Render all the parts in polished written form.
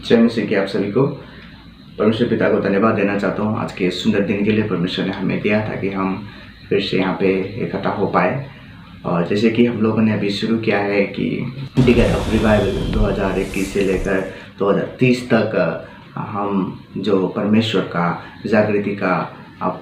जय मसीह की आप सभी को। परमेश्वर पिता को धन्यवाद देना चाहता हूँ आज के सुंदर दिन के लिए। परमेश्वर ने हमें दिया था कि हम फिर से यहाँ पे इकट्ठा हो पाए। और जैसे कि हम लोगों ने अभी शुरू किया है कि डिगर ऑफ रिवाइवल 2021 से लेकर 2030 तक हम जो परमेश्वर का जागृति का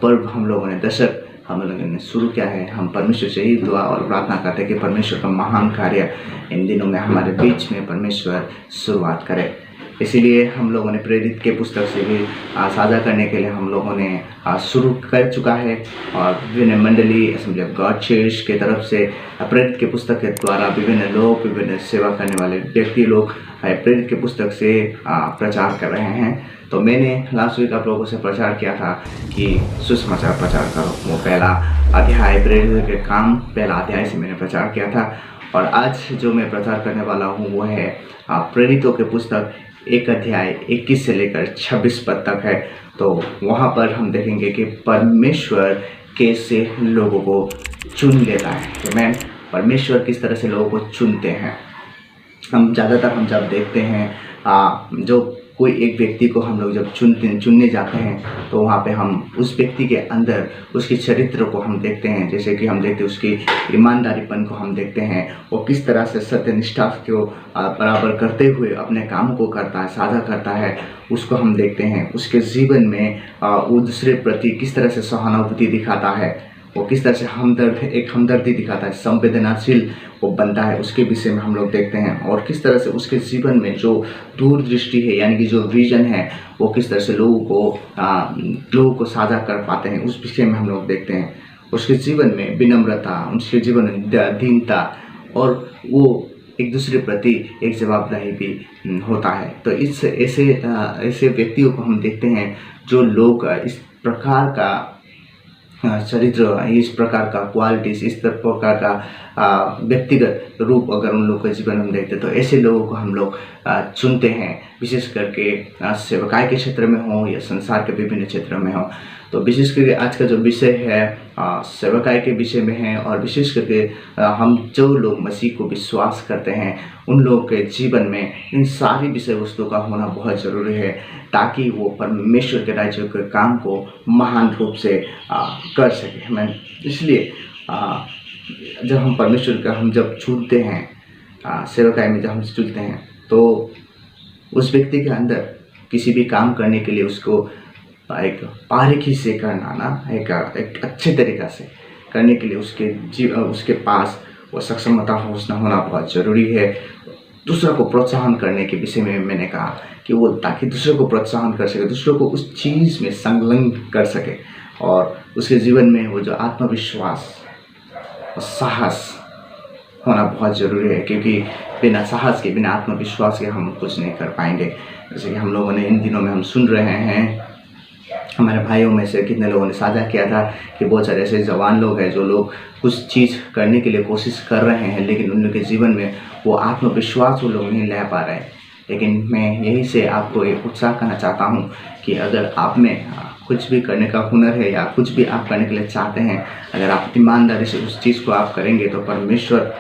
पर्व हम लोगों ने दशक हम लोगों ने शुरू किया है। हम परमेश्वर से ही दुआ और प्रार्थना करते हैं कि परमेश्वर का महान कार्य इन दिनों में हमारे बीच में परमेश्वर शुरुआत करे। इसीलिए हम लोगों ने प्रेरित के पुस्तक से भी साझा करने के लिए हम लोगों ने शुरू कर चुका है। और विभिन्न मंडली असेंबली ऑफ गॉड चर्च के तरफ से प्रेरित के पुस्तक के द्वारा विभिन्न लोग, विभिन्न सेवा करने वाले व्यक्ति लोग प्रेरित के पुस्तक से प्रचार कर रहे हैं। तो मैंने लास्ट वीक आप लोगों से प्रचार किया था कि सुसमाचार प्रचार करो। वो पहला अध्याय प्रेरित के काम पहला अध्याय से मैंने प्रचार किया था। और आज जो मैं प्रचार करने वाला हूँ वो है प्रेरितों के पुस्तक 1 अध्याय 21 से लेकर 26 पद तक है। तो वहाँ पर हम देखेंगे कि परमेश्वर कैसे लोगों को चुन लेता है। तो मैं परमेश्वर किस तरह से लोगों को चुनते हैं। हम ज़्यादातर हम जब देखते हैं जो कोई एक व्यक्ति को हम लोग जब चुनने जाते हैं तो वहाँ पे हम उस व्यक्ति के अंदर उसके चरित्र को हम देखते हैं। जैसे कि हम देखते हैं उसकी ईमानदारीपन को हम देखते हैं, वो किस तरह से सत्यनिष्ठा को बराबर करते हुए अपने काम को करता है, साझा करता है, उसको हम देखते हैं। उसके जीवन में वो दूसरे प्रति किस तरह से सहानुभूति दिखाता है, वो किस तरह से हमदर्दी दिखाता है, संवेदनशील वो बनता है, उसके विषय में हम लोग देखते हैं। और किस तरह से उसके जीवन में जो दूरदृष्टि है यानी कि जो विजन है वो किस तरह से लोगों को साझा कर पाते हैं, उस विषय में हम लोग देखते हैं। उसके जीवन में विनम्रता, उसके जीवन में दीनता और वो एक दूसरे प्रति एक जवाबदेही भी होता है। तो इस ऐसे व्यक्तियों को हम देखते हैं जो लोग इस प्रकार का चरित्र, इस प्रकार का क्वालिटीज, इस प्रकार का व्यक्तिगत रूप अगर उन लोगों के जीवन में देखते तो ऐसे लोगों को हम लोग चुनते हैं। विशेष करके सेवकाई के क्षेत्र में हो या संसार के विभिन्न क्षेत्रों में हो। तो विशेष करके आज का जो विषय है सेवकाई के विषय में है। और विशेष करके हम जो लोग मसीह को विश्वास करते हैं उन लोगों के जीवन में इन सारी विषय वस्तुओं का होना बहुत ज़रूरी है ताकि वो परमेश्वर के राज्य के काम को महान रूप से कर सके। मैं इसलिए जब हम परमेश्वर का हम जब चुनते हैं सेवकाई में जब हम चुनते हैं तो उस व्यक्ति के अंदर किसी भी काम करने के लिए उसको एक बारीकी से करना ना, एक अच्छे तरीक़ा से करने के लिए उसके पास वो सक्षमता होना बहुत ज़रूरी है। दूसरों को प्रोत्साहन करने के विषय में मैंने कहा कि वो ताकि दूसरों को प्रोत्साहन कर सके, दूसरों को उस चीज़ में संलग्न कर सके और उसके जीवन में वो जो आत्मविश्वास और साहस होना बहुत ज़रूरी है। क्योंकि बिना साहस के, बिना आत्मविश्वास के हम कुछ नहीं कर पाएंगे। जैसे कि हम लोगों ने इन दिनों में हम सुन रहे हैं, हमारे भाइयों में से कितने लोगों ने साझा किया था कि बहुत सारे ऐसे जवान लोग हैं जो लोग कुछ चीज़ करने के लिए कोशिश कर रहे हैं लेकिन उन लोगों के जीवन में वो आत्मविश्वास वो लोग नहीं ले पा रहे हैं। लेकिन मैं यही से आपको एक उत्साह करना चाहता हूँ कि अगर आप में कुछ भी करने का हुनर है या कुछ भी आप करने के लिए चाहते हैं, अगर आप ईमानदारी से उस चीज़ को आप करेंगे तो परमेश्वर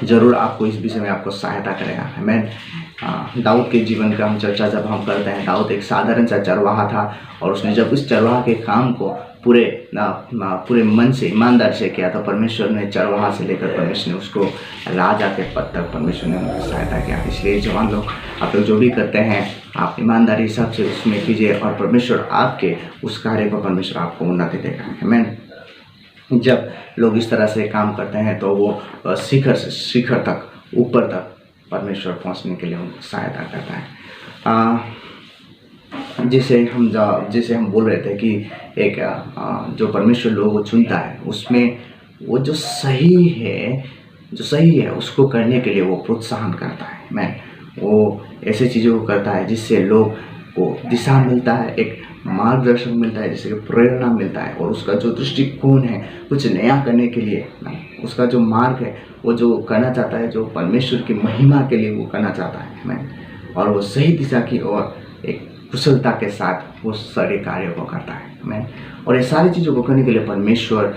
ज़रूर आपको इस विषय में आपको सहायता करेगा। मैं दाऊद के जीवन का हम चर्चा जब हम करते हैं, दाऊद एक साधारण सा चरवाहा था और उसने जब उस चरवाहा के काम को पूरे मन से ईमानदार से किया तो परमेश्वर ने चरवाहा से लेकर परमेश्वर ने उसको राजा के पद तक परमेश्वर ने उनकी सहायता किया। इसलिए जवान लोग आप लोग जो भी करते हैं आप ईमानदारी हिसाब से उसमें कीजिए और परमेश्वर आपके उस कार्य को परमेश्वर आपको उन्नति देगा। आमीन। जब लोग इस तरह से काम करते हैं तो वो शिखर तक, ऊपर तक परमेश्वर पहुंचने के लिए उनको सहायता करता है। जैसे हम बोल रहे थे कि एक जो परमेश्वर लोगों को चुनता है उसमें वो जो सही है उसको करने के लिए वो प्रोत्साहन करता है। वो ऐसे चीज़ों को करता है जिससे लोग को दिशा मिलता है, एक मार्गदर्शन मिलता है, जैसे कि प्रेरणा मिलता है। और उसका जो दृष्टिकोण है कुछ नया करने के लिए, उसका जो मार्ग है वो जो करना चाहता है, जो परमेश्वर की महिमा के लिए वो करना चाहता है और वो सही दिशा की ओर एक कुशलता के साथ वो सारे कार्यों को करता है। और ये सारी चीज़ों को करने के लिए परमेश्वर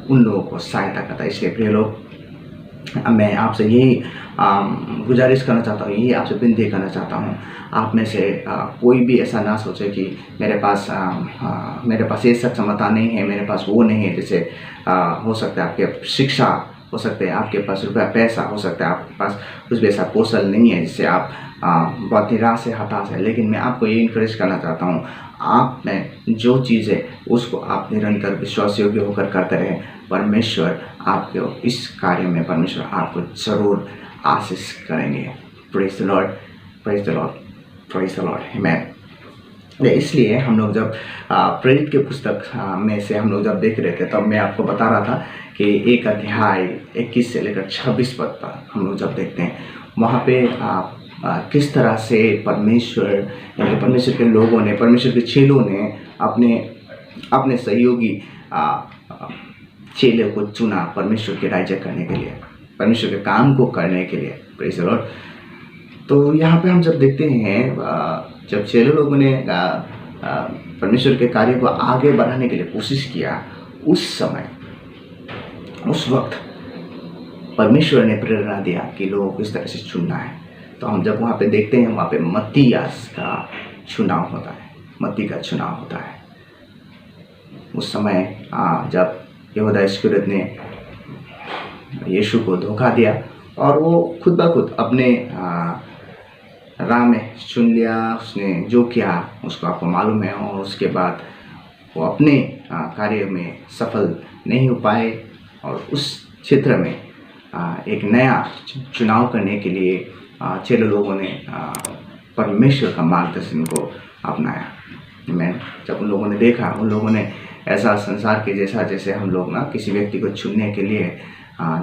उन लोगों को सहायता करता है। इसलिए प्रिय लोग, मैं आपसे यही गुजारिश करना चाहता हूँ, यही आपसे विनती करना चाहता हूँ। आप में से कोई भी ऐसा ना सोचे कि मेरे पास ये सक्षमता नहीं है, मेरे पास वो नहीं है। जैसे हो सकता है आपके शिक्षा, हो सकता है आपके पास रुपया पैसा, हो सकता है आपके पास कुछ भी ऐसा कौशल नहीं है जिससे आप बहुत निराश है, हताश है। लेकिन मैं आपको ये इनकरेज करना चाहता हूँ, आप में जो चीज़ है उसको आप निरंतर विश्वास योग्य होकर करते रहें। परमेश्वर आपको इस कार्य में परमेश्वर आपको ज़रूर आशीष करेंगे। Praise the lord, praise the lord, praise the lord, amen. इसलिए हम लोग जब प्रेरित के पुस्तक में से हम लोग जब देख रहे थे, तब मैं आपको बता रहा था कि एक अध्याय 21 से लेकर 26 पद पर हम लोग जब देखते हैं, वहाँ पे किस तरह से परमेश्वर, यानी परमेश्वर के लोगों ने, परमेश्वर के चेलों ने अपने सहयोगी चेले को चुना परमेश्वर के राज्य करने के लिए, परमेश्वर के काम को करने के लिए। Praise the Lord. तो यहाँ पे हम जब देखते हैं, जब चेले लोगों ने परमेश्वर के कार्य को आगे बढ़ाने के लिए कोशिश किया, उस समय, उस वक्त परमेश्वर ने प्रेरणा दिया कि लोगों को इस तरह से चुनना है। तो हम जब वहाँ पे देखते हैं, वहाँ पे मत्तियास का चुनाव होता है, मत्ती का चुनाव होता है। उस समय जब यहूदा इस्करियोत ने यीशु को धोखा दिया और वो खुद ब खुद अपने राह में चुन लिया, उसने जो किया उसको आपको मालूम है। और उसके बाद वो अपने कार्य में सफल नहीं हो पाए और उस क्षेत्र में एक नया चुनाव करने के लिए चेले लोगों ने परमेश्वर का मार्गदर्शन को अपनाया। मैं जब उन लोगों ने देखा, उन लोगों ने ऐसा संसार के जैसा, जैसे हम लोग ना किसी व्यक्ति को चुनने के लिए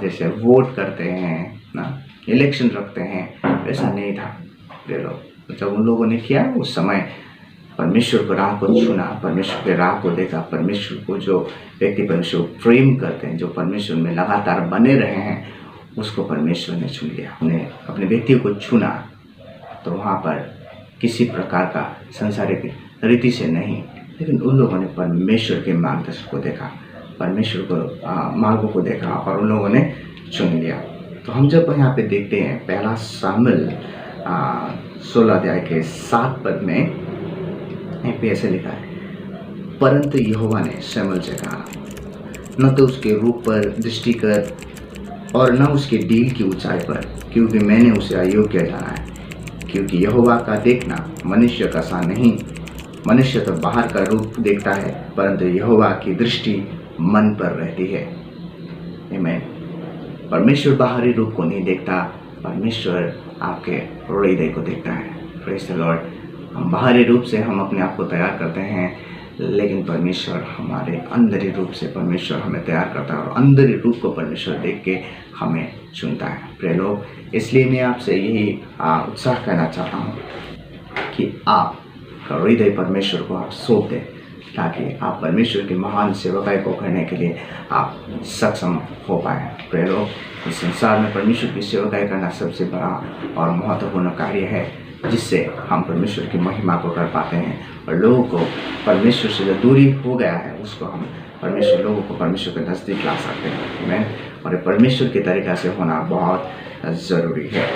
जैसे वोट करते हैं ना, इलेक्शन रखते हैं, वैसा नहीं था ये लोग। तो जब उन लोगों ने किया, उस समय परमेश्वर को राह को चुना, परमेश्वर के राह को देखा, परमेश्वर को जो व्यक्ति परमेश्वर प्रेम करते हैं, जो परमेश्वर में लगातार बने रहे हैं, उसको परमेश्वर ने चुन लिया। उन्हें अपने व्यक्ति को चुना। तो वहाँ पर किसी प्रकार का सांसारिक रीति से नहीं, लेकिन उन लोगों ने परमेश्वर के मार्गदर्शन को देखा, परमेश्वर को मार्गों को देखा और उन लोगों ने चुन लिया। तो हम जब यहाँ पे देखते हैं, पहला शामिल 16 अध्याय के 7 पद में पे ऐसे लिखा है, परंतु यहोवा ने शमूएल से कहा, न तो उसके रूप पर दृष्टि कर और न उसके डील की ऊंचाई पर, क्योंकि मैंने उसे अयोग्य जाना है। क्योंकि यहोवा का देखना मनुष्य का सा नहीं, मनुष्य तो बाहर का रूप देखता है, परंतु यहोवा की दृष्टि मन पर रहती है। आमीन। परमेश्वर बाहरी रूप को नहीं देखता, परमेश्वर आपके हृदय को देखता है। Praise the Lord. हम बाहरी रूप से हम अपने आप को तैयार करते हैं, लेकिन परमेश्वर हमारे अंदरी रूप से परमेश्वर हमें तैयार करता है और अंदरी रूप को परमेश्वर देख के हमें चुनता है। प्रिय लोग, इसलिए मैं आपसे यही उत्साह कहना चाहता हूँ कि आपका हृदय परमेश्वर को आप सौंप दें, ताकि आप परमेश्वर की महान सेवकाई को करने के लिए आप सक्षम हो पाए। प्रिय लोग, इस संसार में परमेश्वर की सेवकाई करना सबसे बड़ा और महत्वपूर्ण कार्य है, जिससे हम परमेश्वर की महिमा को कर पाते हैं और लोगों को परमेश्वर से जो दूरी हो गया है उसको हम लोगों को परमेश्वर के नज़दीक ला सकते हैं। आमीन। और परमेश्वर के तरीक़ा से होना बहुत ज़रूरी है।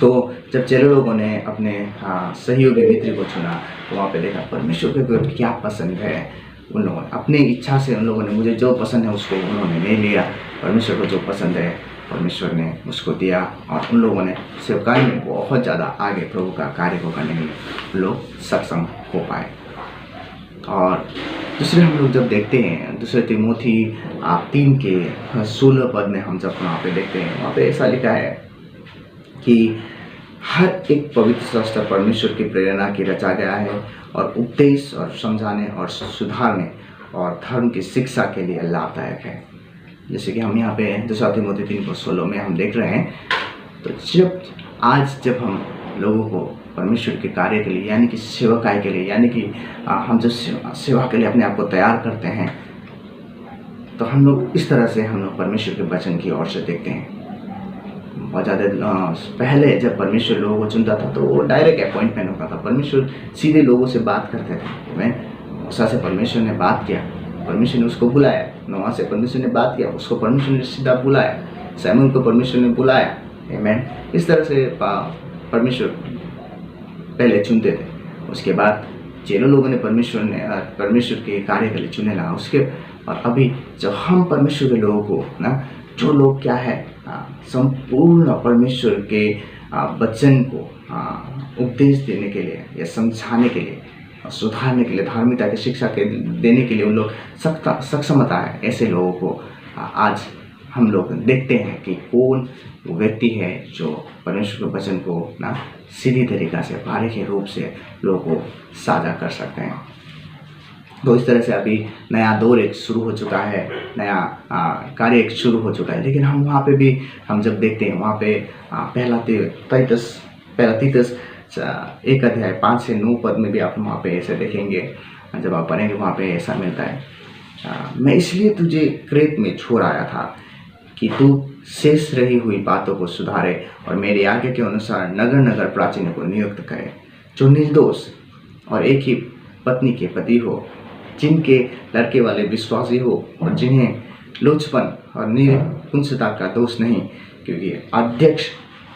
तो जब चेले लोगों ने अपने सहयोगी मित्र को चुना, तो वहाँ पे देखा परमेश्वर को क्या पसंद है। उन लोगों ने अपनी इच्छा से, उन लोगों ने मुझे जो पसंद है उसको उन्होंने नहीं लिया, परमेश्वर को जो पसंद है परमेश्वर ने उसको दिया। और उन लोगों ने सेवकाई में बहुत ज़्यादा आगे प्रभु का कार्य को करने में लोग सक्षम हो पाए। और दूसरे हम लोग जब देखते हैं, दूसरे तिमोथी 3 के 16 पद में हम जब वहाँ पे देखते हैं, वहाँ पे ऐसा लिखा है कि हर एक पवित्र शास्त्र परमेश्वर की प्रेरणा की रचा गया है और उपदेश और समझाने और सुधारने और धर्म की शिक्षा के लिए लाभदायक है। जैसे कि हम यहाँ पे 2 तिमोथी 3:16 में हम देख रहे हैं। तो जब हम लोगों को परमेश्वर के कार्य के लिए, यानी कि सेवकाई के लिए, यानी कि हम जब सेवा के लिए अपने आप को तैयार करते हैं, तो हम लोग इस तरह से हम लोग परमेश्वर के वचन की ओर से देखते हैं। बहुत ज़्यादा पहले जब परमेश्वर लोगों को चुनता था तो वो डायरेक्ट अपॉइंटमेंट होता था, परमेश्वर सीधे लोगों से बात करते थे। मैं मूसा से परमेश्वर ने बात किया, परमेश्वर ने उसको बुलाया, नोआ से परमेश्वर ने बात किया, उसको परमेश्वर ने सीधा बुलाया। सैमुअल को परमेश्वर ने बुलाया। आमीन। इस तरह से परमेश्वर पहले चुनते थे, उसके बाद जिन लोगों ने परमेश्वर के कार्य के लिए चुने ना, उसके और अभी जब हम परमेश्वर के लोगों को ना, जो लोग क्या है संपूर्ण परमेश्वर के वचन को उपदेश देने के लिए या समझाने के लिए, सुधारने के लिए, धार्मिकता की शिक्षा के देने के लिए उन लोग सक्षमता है। ऐसे लोगों को आज हम लोग देखते हैं कि कौन वो व्यक्ति है जो परमेश्वर के वचन को ना सीधी तरीक़ा से, बारीकी रूप से लोगों को साझा कर सकते हैं। तो इस तरह से अभी नया दौर एक शुरू हो चुका है, नया कार्य एक शुरू हो चुका है। लेकिन हम वहाँ पे भी हम जब देखते हैं वहाँ पे पहला तीतस 1 अध्याय 5 से 9 पद में भी आप वहाँ पे ऐसे देखेंगे। जब आप पढ़ेंगे वहाँ पे ऐसा मिलता है, मैं इसलिए तुझे क्रेत में छोड़ आया था कि तू शेष रही हुई बातों को सुधारे और मेरे आज्ञा के अनुसार नगर नगर प्राचीनों को नियुक्त करे, जो निर्दोष और एक ही पत्नी के पति हो, जिनके लड़के वाले विश्वासी हो और जिन्हें लोचपन और निपुंसकता का दोष नहीं, क्योंकि अध्यक्ष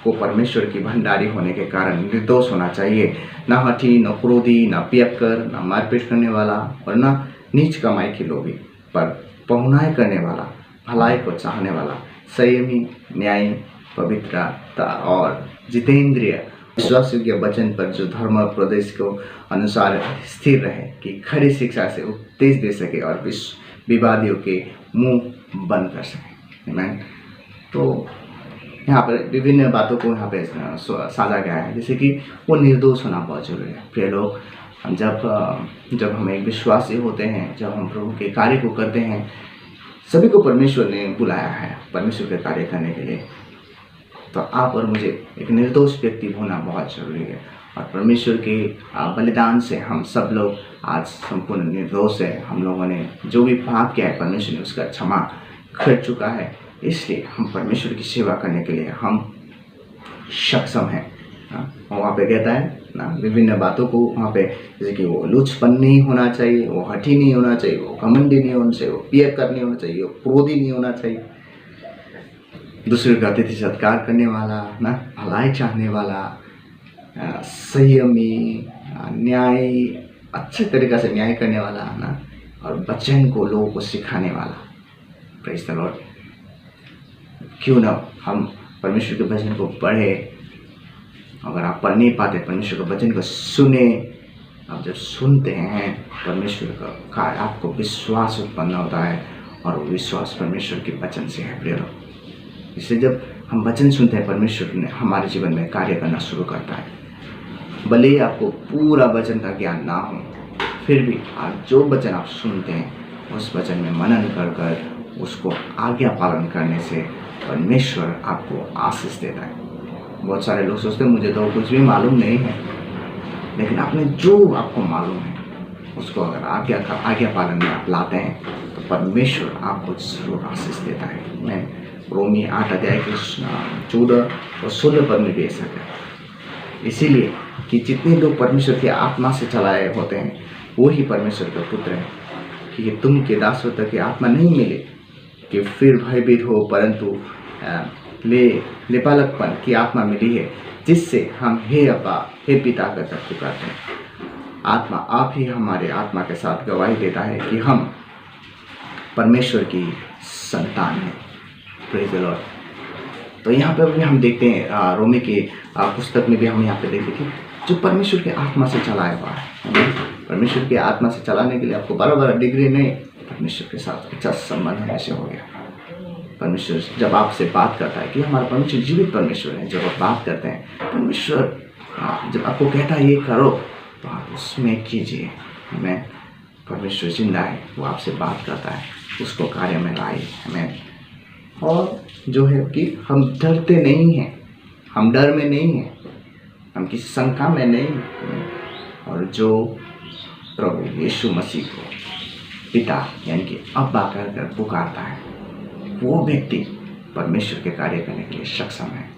को परमेश्वर की भंडारी होने के कारण निर्दोष होना चाहिए, न हठी, न क्रोधी, न पियक्कर, न मारपीट करने वाला और न नीच कमाई के लोभी, पर पहुनाई करने वाला, भलाई को चाहने वाला, संयमी, न्यायी, पवित्रता और जितेंद्रिय, विश्वासयोग्य वचन पर जो धर्म प्रदेश को अनुसार स्थिर रहे, कि खरी शिक्षा से उपदेश दे सके और विवादियों के मुंह बंद कर सके। आमीन। तो यहाँ पर विभिन्न बातों को यहाँ पे साझा गया है, जैसे कि वो निर्दोष होना बहुत जरूरी है। प्रिय लोग, जब हम एक विश्वासी होते हैं, जब हम प्रभु के कार्य को करते हैं, सभी को परमेश्वर ने बुलाया है परमेश्वर के कार्य करने के लिए। तो आप और मुझे एक निर्दोष व्यक्ति होना बहुत जरूरी है, और परमेश्वर के बलिदान से हम सब लोग आज संपूर्ण निर्दोष है। हम लोगों ने जो भी पाप किया है परमेश्वर ने उसका क्षमा कर चुका है, इसलिए हम परमेश्वर की सेवा करने के लिए हम सक्षम हैं। वहाँ पे कहता है ना विभिन्न बातों को वहाँ पे, जैसे कि वो लुचपन नहीं होना चाहिए, वो हठी नहीं होना चाहिए, वो घमंडी नहीं होना चाहिए, वो पियक्कर नहीं होना चाहिए, वो क्रोधी नहीं होना चाहिए, दूसरे का अतिथि सत्कार करने वाला ना, भलाई चाहने वाला, संयमी, न्याय, अच्छे तरीक़े से न्याय करने वाला ना, और वचन को लोगों को सिखाने वाला। Praise the Lord. क्यों ना हम परमेश्वर के वचन को पढ़े। अगर आप पढ़ नहीं पाते परमेश्वर के वचन को सुने, आप जब सुनते हैं परमेश्वर का आपको विश्वास उत्पन्न होता है, और वो विश्वास परमेश्वर के वचन से है। प्रिय लोग, इसलिए जब हम वचन सुनते हैं परमेश्वर ने हमारे जीवन में कार्य करना शुरू करता है। भले ही आपको पूरा वचन का ज्ञान ना हो, फिर भी आप जो वचन आप सुनते हैं उस वचन में मनन कर कर उसको आज्ञा पालन करने से परमेश्वर आपको आशीष देता है। बहुत सारे लोग सोचते हैं मुझे तो कुछ भी मालूम नहीं है, लेकिन आपने जो आपको मालूम है उसको अगर आज्ञा पालन में आप लाते हैं तो परमेश्वर आपको जरूर आशीष देता है। मैं रोमी 8 अध्याय के 14 और 16 पद में भी ऐसा है। इसीलिए कि जितने लोग परमेश्वर की आत्मा से चलाए होते हैं वो ही परमेश्वर के पुत्र हैं, कि तुम के दासत्व की आत्मा नहीं मिले कि फिर भयभीत हो, परंतु लेपालकपन की आत्मा मिली है, जिससे हम हे अब्बा हे पिता कहकर पुकारते हैं। आत्मा आप ही हमारे आत्मा के साथ गवाही देता है कि हम परमेश्वर की संतान हैं। Praise the Lord. तो यहाँ पर भी हम देखते हैं रोमी की पुस्तक में भी हम यहाँ पे देखते कि जो परमेश्वर के आत्मा से चलाया हुआ है, परमेश्वर के आत्मा से चलाने के लिए आपको बड़ा डिग्री नहीं, परमेश्वर के साथ अच्छा संबंध होने से हो गया। परमेश्वर जब आपसे बात करता है कि हमारा परमेश्वर जीवित परमेश्वर है, जब आप बात करते हैं परमेश्वर जब आपको कहता है ये करो तो आप उसमें कीजिए। हमें परमेश्वर जिंदा है, वो आपसे बात करता है, उसको कार्य में लाए हमें। और जो है कि हम डरते नहीं हैं, हम डर में नहीं हैं, हम किसी शंका में नहीं हैं। और जो प्रभु यीशु मसीह को पिता यानी कि अब्बा कहकर पुकारता है, वो व्यक्ति परमेश्वर के कार्य करने के लिए सक्षम है।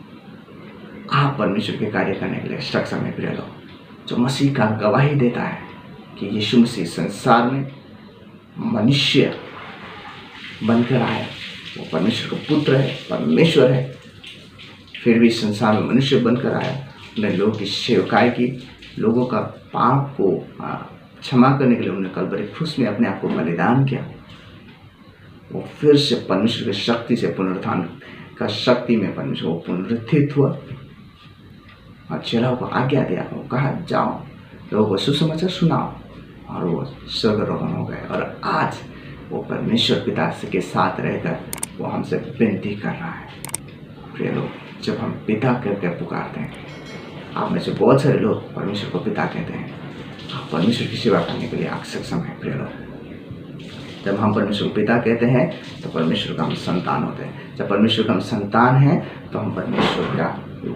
आप परमेश्वर के कार्य करने के लिए सक्षम है। प्रिय लोग, जो मसीह का गवाही देता है कि यीशु मसीह संसार में मनुष्य बनकर आए, वो परमेश्वर का पुत्र है, परमेश्वर है, फिर भी संसार में मनुष्य बनकर आया। उन्होंने लोगों की सेवकाई की, लोगों का पाप को क्षमा करने के लिए उन्होंने कलवरी क्रूस में अपने आप को बलिदान किया। वो फिर से परमेश्वर की शक्ति से, पुनरुत्थान का शक्ति में परमेश्वर वो पुनरुत्थित हुआ और चेलाओं को आज्ञा दिया, वो कहा जाओ लोगों को सुसमाचार सुनाओ, और वो स्वर्गारोहण हो गए। और आज वो परमेश्वर पिता के साथ रहकर वो हमसे विनती कर रहा है। प्रिय लोग, जब हम पिता करके पुकारते हैं, आप में से बहुत सारे लोग परमेश्वर को पिता कहते हैं, आप परमेश्वर की सेवा करने के लिए आप सक्षम हैं। प्रिय लोग, जब हम परमेश्वर को पिता कहते हैं तो परमेश्वर का हम संतान होते हैं। जब परमेश्वर का हम संतान हैं तो हम परमेश्वर का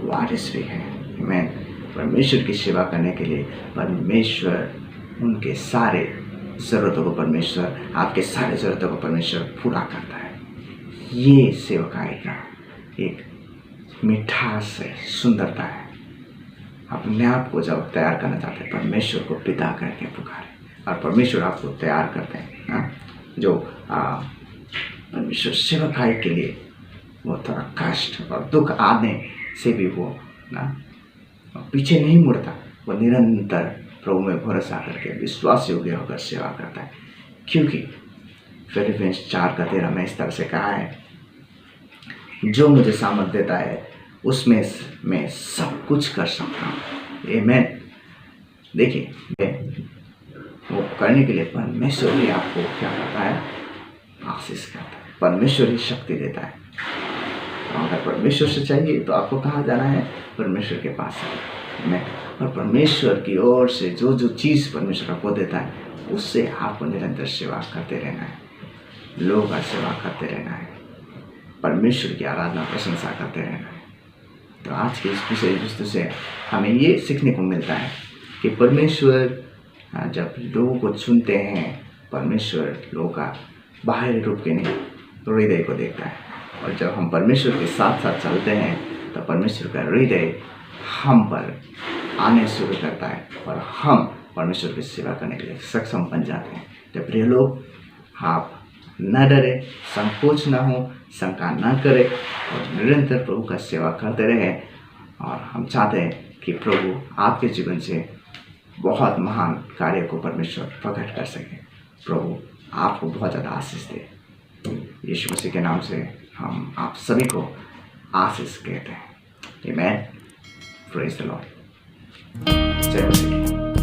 वारिस भी हैं। आमीन। परमेश्वर की सेवा करने के लिए परमेश्वर उनके सारे ज़रूरतों को, परमेश्वर आपके सारे ज़रूरतों को परमेश्वर पूरा करता है। ये सेवकाई का एक मिठास है, सुंदरता है। अपने आप को जब तैयार करना चाहते हैं, परमेश्वर को पिता करके पुकारें और परमेश्वर आपको तैयार करते हैं। जो परमेश्वर सेवकाई के लिए वो थोड़ा कष्ट और दुख आने से भी वो पीछे नहीं मुड़ता, वो निरंतर प्रभु में भरोसा करके विश्वास योग्य होकर सेवा करता है। क्योंकि फिलिपियंस 4:13 में इस तरह से कहा है, जो मुझे सामर्थ देता है उसमें मैं सब कुछ कर सकता हूँ। आमीन। देखिए, वो करने के लिए परमेश्वर ही आपको क्या करता है, आशीष करता है, परमेश्वर ही शक्ति देता है। अगर परमेश्वर से चाहिए तो आपको कहाँ जाना है, परमेश्वर के पास है। और परमेश्वर की ओर से जो जो चीज़ परमेश्वर आपको देता है, उससे आपको निरंतर सेवा करते रहना है, लोगों का सेवा करते रहना है, परमेश्वर की आराधना प्रशंसा करते रहना है। तो आज के इस विषय वस्तु से हमें ये सीखने को मिलता है कि परमेश्वर जब लोगों को चुनते हैं, परमेश्वर लोगों का बाहरी रूप के नहीं, हृदय को देखता है। और जब हम परमेश्वर के साथ साथ चलते हैं तो परमेश्वर का हृदय हम पर आने शुरू करता है और हम परमेश्वर की सेवा करने के लिए सक्षम बन जाते हैं। तो प्रिय लोग, आप न डरे, संकोच न हो, शंका न करें और निरंतर प्रभु का सेवा करते रहें। और हम चाहते हैं कि प्रभु आपके जीवन से बहुत महान कार्य को परमेश्वर प्रकट कर सके। प्रभु आपको बहुत ज़्यादा आशीष दे। यीशु मसीह के नाम से हम आप सभी को आशीष कहते हैं। आमीन। Praise the Lord. जय मसीह।